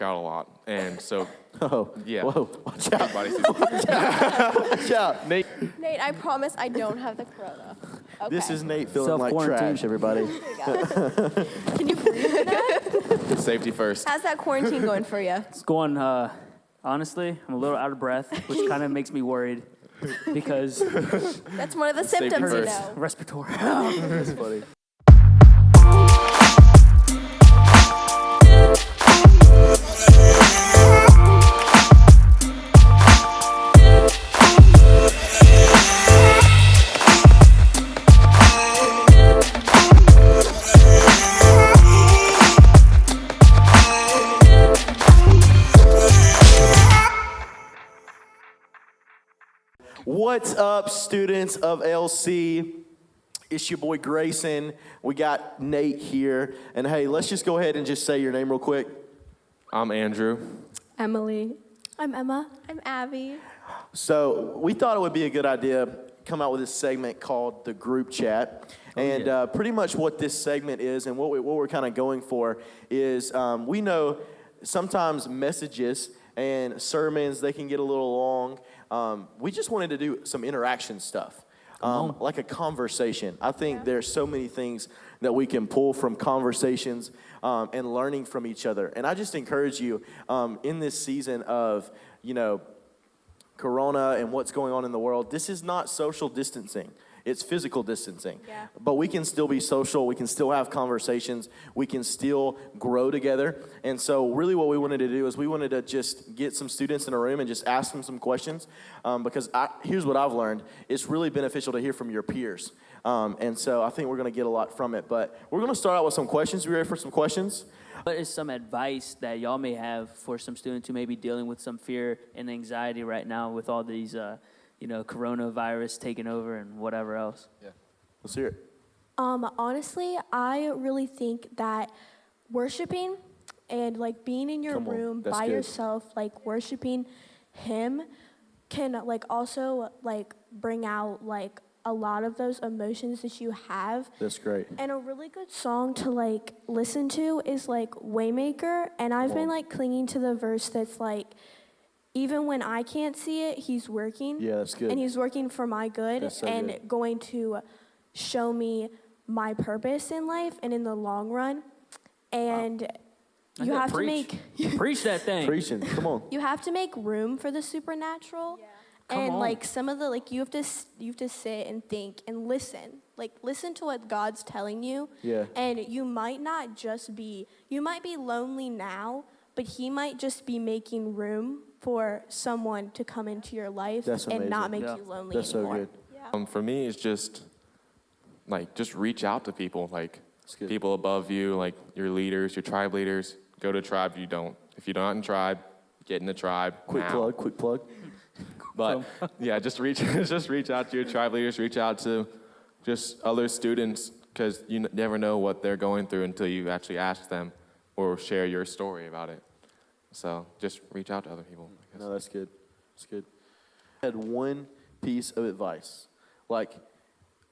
got a lot. And so, Oh, yeah. Whoa, watch out. Everybody sees Watch out. Nate, Nate, I promise I don't have the corona. Okay. This is Nate feeling like trash, everybody. Can you breathe in that? safety first. How's that quarantine going for you? It's going, honestly, I'm a little out of breath, which kind of makes me worried because That's one of the Safety symptoms, you first. know. respiratory. That's funny. What's up, students of LC? It's your boy Grayson. We got Nate here. And hey, let's just go ahead and just say your name real quick. I'm Andrew. Emily. I'm Emma. I'm Abby. So we thought it would be a good idea come out with this segment called the group chat. And pretty much what this segment is and what we're kind of going for is we know sometimes messages and sermons, they can get a little long. We just wanted to do some interaction stuff, like a conversation. I think there's so many things that we can pull from conversations and learning from each other. And I just encourage you in this season of, Corona and what's going on in the world, this is not social distancing. It's physical distancing. Yeah. But we can still be social. We can still have conversations. We can still grow together. And so really what we wanted to do is we wanted to just get some students in a room and just ask them some questions because here's what I've learned. It's really beneficial to hear from your peers. And so I think we're going to get a lot from it. But we're going to start out with some questions. You ready for some questions? What is some advice that y'all may have for some students who may be dealing with some fear and anxiety right now with all these, coronavirus taking over and whatever else? Yeah. Let's hear it. Honestly, I really think that worshiping and like being in your Come on, room that's by good. yourself, like worshiping Him, can like also like bring out like a lot of those emotions that you have. That's great. And a really good song to like listen to is like Waymaker, and I've been like clinging to the verse that's like, even when I can't see it, He's working. Yeah, that's good. And He's working for my good That's so and good. going to show me my purpose in life and in the long run. And you have to make Preach that thing. Preaching. Come on. you have to make room for the supernatural. Come And on. like some of the like you have to sit and think and listen. Like listen to what God's telling you. Yeah. And you might be lonely now, but He might just be making room for someone to come into your life That's and not amazing. make you lonely That's so anymore. good. For me, it's just reach out to people, like good. people above you, like your leaders, your tribe leaders. Go to a tribe if you're not in tribe, get in the tribe. Quick now. plug. But yeah, just reach out to your tribe leaders, reach out to just other students, because you never know what they're going through until you actually ask them or share your story about it. So just reach out to other people, I guess. No, that's good. That's good. I had one piece of advice, like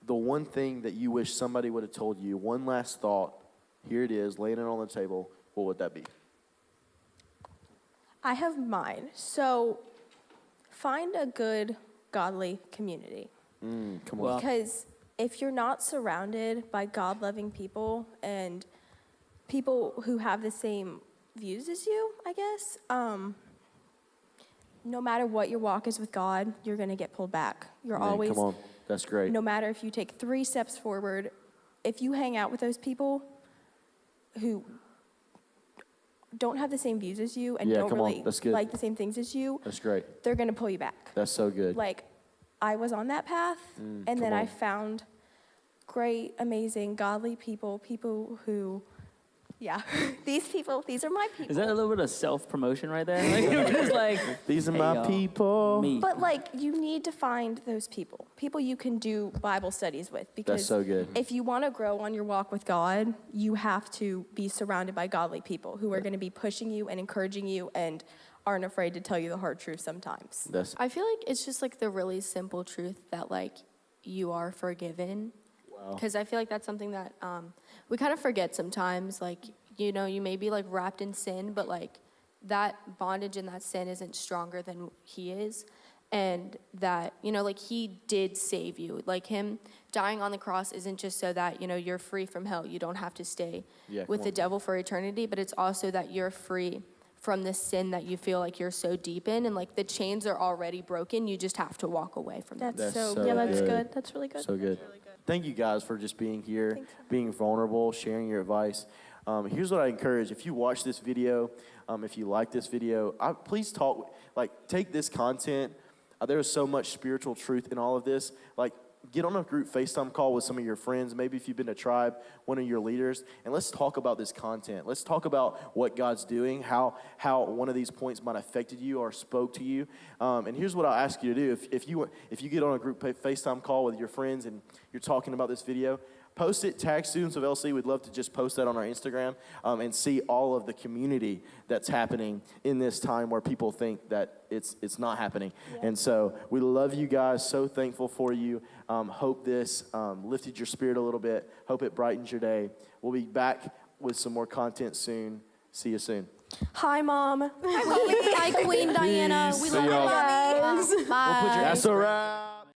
the one thing that you wish somebody would have told you, one last thought, here it is, laying it on the table, what would that be? I have mine. So find a good, godly community. Come on. Well, Because if you're not surrounded by God-loving people and people who have the same views as you, I guess, no matter what your walk is with God, you're going to get pulled back. You're Man, always, come on. That's great. no matter if you take 3 steps forward, if you hang out with those people who don't have the same views as you and Yeah, don't come on. really That's good. like the same things as you, That's great. they're going to pull you back. That's so good. Like, I was on that path, and come then I on. found great, amazing, godly people who, these are my people. is that a little bit of self-promotion right there? Like, you're just like, These are hey, my y'all, people. me. But, like, you need to find those people you can do Bible studies with, because That's so good. if you want to grow on your walk with God, you have to be surrounded by godly people who are going to be pushing you and encouraging you and aren't afraid to tell you the hard truth sometimes. That's I feel like it's just like the really simple truth that like you are forgiven. Because I feel like that's something that we kind of forget sometimes. Like, you know, you may be like wrapped in sin, but like that bondage and that sin isn't stronger than he is. And that, you know, like he did save you. Like him dying on the cross isn't just so that, you know, you're free from hell. You don't have to stay with the devil for eternity, but it's also that you're free from the sin that you feel like you're so deep in. And like the chains are already broken. You just have to walk away from them. That's That's so, so yeah, that's good. good. That's really good. So good. Thank you guys for just being here, being vulnerable, sharing your advice. Here's what I encourage. If you watch this video, if you like this video, please take this content. There is so much spiritual truth in all of this. Like, get on a group FaceTime call with some of your friends. Maybe if you've been a tribe, one of your leaders, and let's talk about this content. Let's talk about what God's doing, how one of these points might have affected you or spoke to you. And here's what I'll ask you to do. If you get on a group FaceTime call with your friends and you're talking about this video, post it, tag students of LC. We'd love to just post that on our Instagram and see all of the community that's happening in this time where people think that it's not happening. Yeah. And so we love you guys. So thankful for you. Hope this lifted your spirit a little bit. Hope it brightens your day. We'll be back with some more content soon. See you soon. Hi, Mom. Hi, Queen Diana. We love you guys. Bye. That's a wrap.